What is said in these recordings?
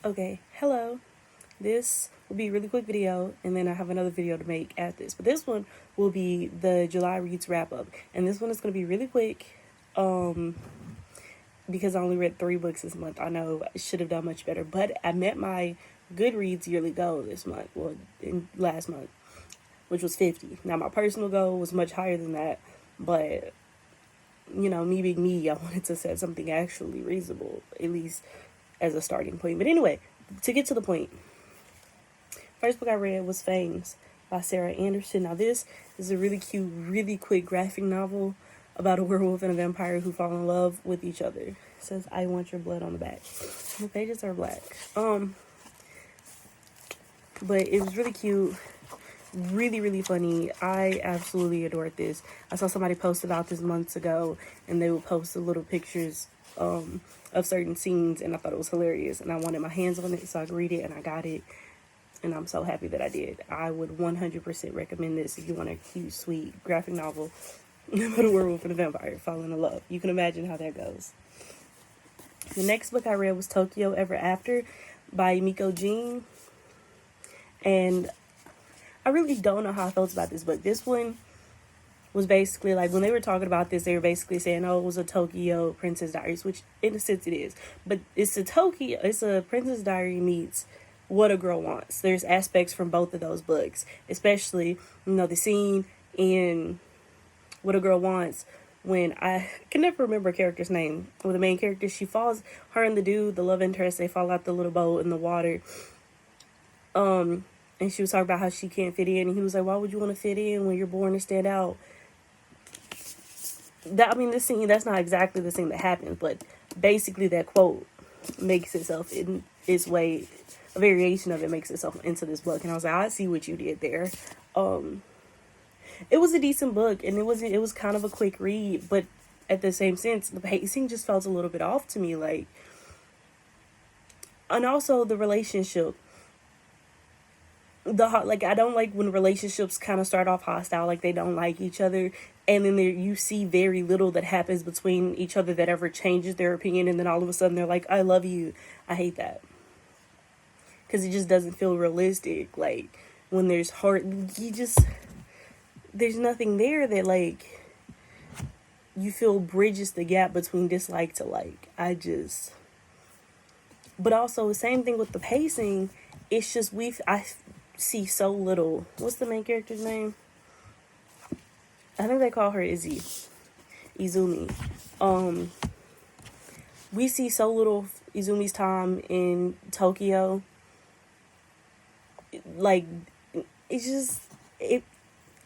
Okay, hello. This will be a really quick video, and then I have another video to make after this. But this one will be the July Reads wrap up, and this one is going to be really quick, because I only read 3 books this month. I know I should have done much better, but I met my Goodreads yearly goal this month, well, in last month, which was 50. Now my personal goal was much higher than that, but me being me, I wanted to set something actually reasonable, at least as a starting point. But anyway, to get to the point, first book I read was Fangs by Sarah Anderson. Now this is a really cute, really quick graphic novel about a werewolf and a vampire who fall in love with each other. It says, "I want your blood" on the back. The pages are black. But it was really cute, really, really funny. I absolutely adored this. I saw somebody post about this months ago, and they would post the little pictures of certain scenes, and I thought it was hilarious, and I wanted my hands on it so I could read it, and I got it, and I'm so happy that I did. I would 100% recommend this if you want a cute, sweet graphic novel about a werewolf and a vampire falling in love. You can imagine how that goes. The next book I read was Tokyo Ever After by Miko Jean, and I really don't know how I felt about this book. This one was basically like, when they were talking about this, they were basically saying, oh, it was a Tokyo Princess Diaries, which in a sense it is. But it's a Princess Diary meets What a Girl Wants. There's aspects from both of those books, especially, the scene in What a Girl Wants when I can never remember a character's name. With the main character, her and the dude, the love interest, they fall out the little boat in the water. And she was talking about how she can't fit in, and he was like, why would you want to fit in when you're born to stand out? This scene, that's not exactly the scene that happens, but basically that quote makes itself in its way, a variation of it makes itself into this book. And I was like, I see what you did there. It was a decent book, and it was kind of a quick read, but at the same sense, the pacing just felt a little bit off to me, and also the relationship. I don't like when relationships kind of start off hostile, like they don't like each other, and then you see very little that happens between each other that ever changes their opinion, and then all of a sudden they're like, I love you. I hate that, because it just doesn't feel realistic. Like, when there's there's nothing there that you feel bridges the gap between dislike to like. But also the same thing with the pacing. It's just I see so little. What's the main character's name? I think they call her Izumi. We see so little Izumi's time in Tokyo.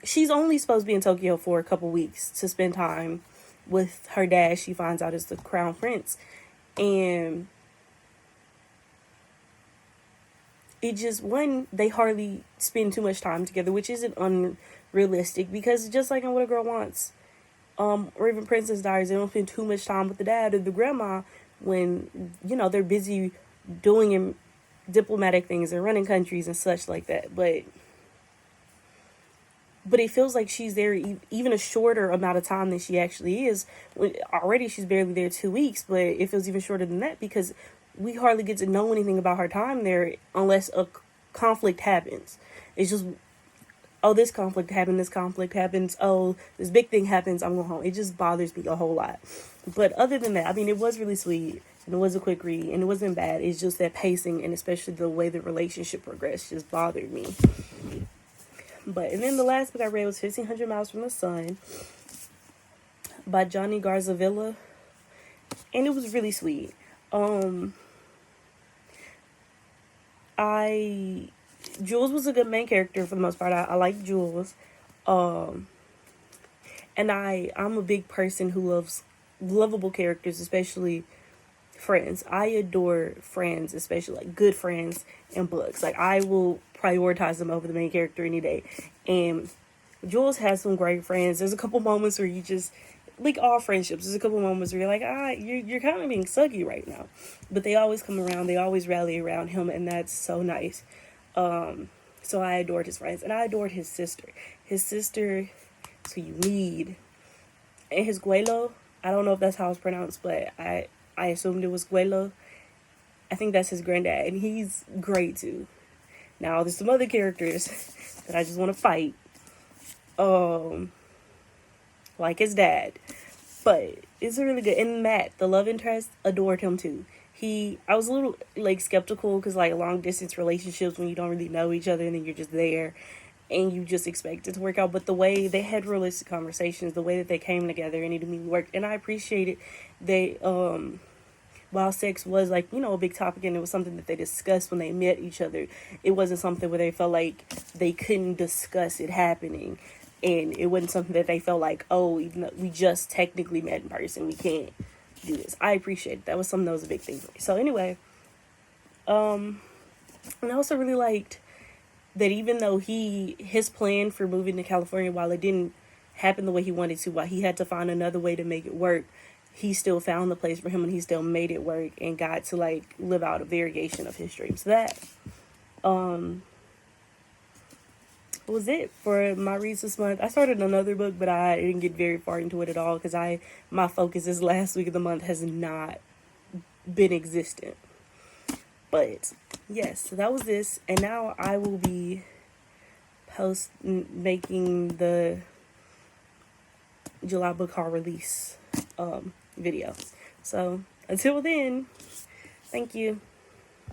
She's only supposed to be in Tokyo for a couple weeks to spend time with her dad. She finds out is the crown prince, and they hardly spend too much time together, which isn't unrealistic, because just like in What a Girl Wants, or even Princess Diaries, they don't spend too much time with the dad or the grandma when, they're busy doing diplomatic things and running countries and such like that. But it feels like she's there even a shorter amount of time than she actually is. Already she's barely there 2 weeks, but it feels even shorter than that, because we hardly get to know anything about her time there unless a conflict happens. It's just, oh, this conflict happens, oh, this big thing happens, I'm going home. It just bothers me a whole lot. But other than that, it was really sweet, and it was a quick read, and it wasn't bad. It's just that pacing, and especially the way the relationship progressed, just bothered me. And then the last book I read was 1,500 Miles from the Sun by Johnny Garzavilla, and it was really sweet. Jules was a good main character for the most part. I like Jules. And I'm a big person who loves lovable characters, especially friends. I adore friends, especially good friends in books. I will prioritize them over the main character any day. And Jules has some great friends. There's a couple moments where you just, like all friendships, there's a couple moments where you're like, you're kind of being sucky right now. But they always come around, they always rally around him, and that's so nice. So I adored his friends, and I adored his sister. His sister is who you need. And his Guelo, I don't know if that's how it's pronounced, but I assumed it was Guelo. I think that's his granddad, and he's great too. Now there's some other characters that I just want to fight, like his dad, but it's a really good. And Matt, the love interest, adored him too. I was a little like skeptical because like long distance relationships, when you don't really know each other and then you're just there and you just expect it to work out. But the way they had realistic conversations, the way that they came together and it worked, and I appreciated they while sex was like, you know, a big topic and it was something that they discussed when they met each other, it wasn't something where they felt like they couldn't discuss it happening. And it wasn't something that they felt like, oh, even though we just technically met in person, we can't do this. I appreciate it. That was something that was a big thing for me. So anyway, and I also really liked that even though his plan for moving to California, while it didn't happen the way he wanted to, while he had to find another way to make it work, he still found the place for him and he still made it work and got to like live out a variation of his dreams. So that was it for my reads this month. I started another book, but I didn't get very far into it at all because my focus this last week of the month has not been existent. But yes, so that was this, and now I will be making the July book haul release video. So until then, thank you.